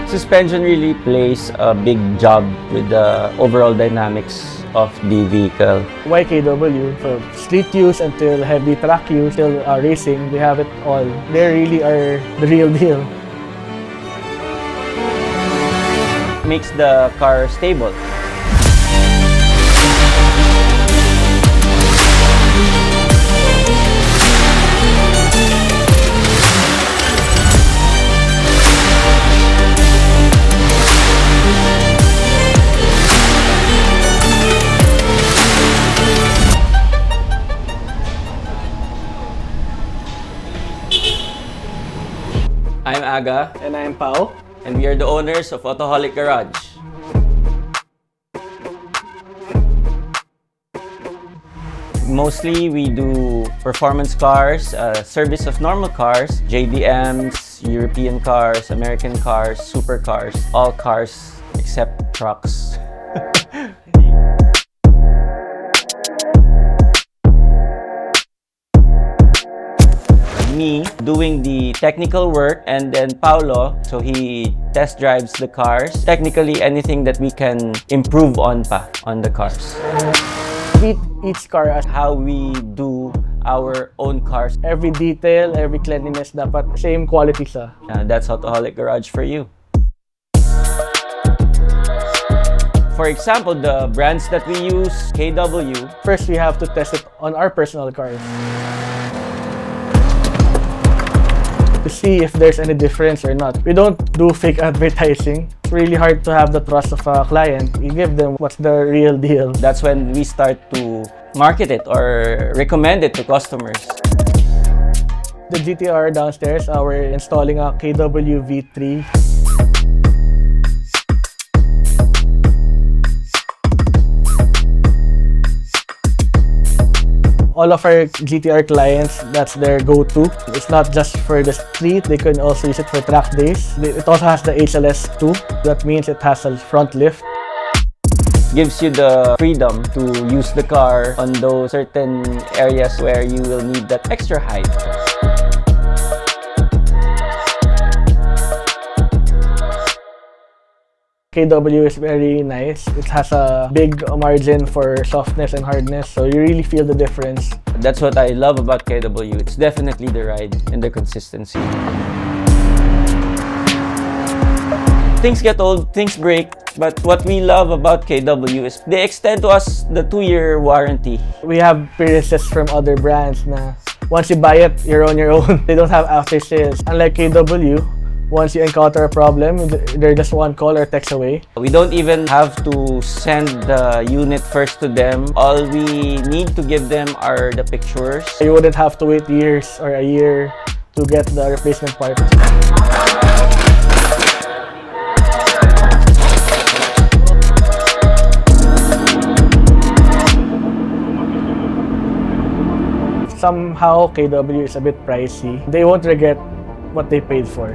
Suspension really plays a big job with the overall dynamics of the vehicle. Why KW? From street use until heavy track use, till racing, they have it all. They really are the real deal. Makes the car stable. I'm Aga. And I'm Pao. And we are the owners of Autoholic Garage. Mostly we do performance cars, service of normal cars, JDMs, European cars, American cars, supercars, all cars except trucks. Me doing the technical work, and then Paolo, so he test drives the cars. Technically, anything that we can improve on the cars. Treat each car as how we do our own cars. Every detail, every cleanliness, dapat same quality sa. That's Autoholic Garage for you. For example, the brands that we use, KW. First, we have to test it on our personal cars to see if there's any difference or not. We don't do fake advertising. It's really hard to have the trust of a client. We give them what's the real deal. That's when we start to market it or recommend it to customers. The GT-R downstairs, we're installing a KW V3. All of our GT-R clients, that's their go-to. It's not just for the street, they can also use it for track days. It also has the HLS 2. That means it has a front lift. Gives you the freedom to use the car on those certain areas where you will need that extra height. KW is very nice. It has a big margin for softness and hardness, so you really feel the difference. That's what I love about KW. It's definitely the ride and the consistency. Things get old, things break, but what we love about KW is they extend to us the 2-year warranty. We have experiences from other brands na once you buy it, you're on your own. They don't have after sales. Unlike KW, once you encounter a problem, they're just one call or text away. We don't even have to send the unit first to them. All we need to give them are the pictures. You wouldn't have to wait years or a year to get the replacement part. Somehow, KW is a bit pricey. They won't regret what they paid for.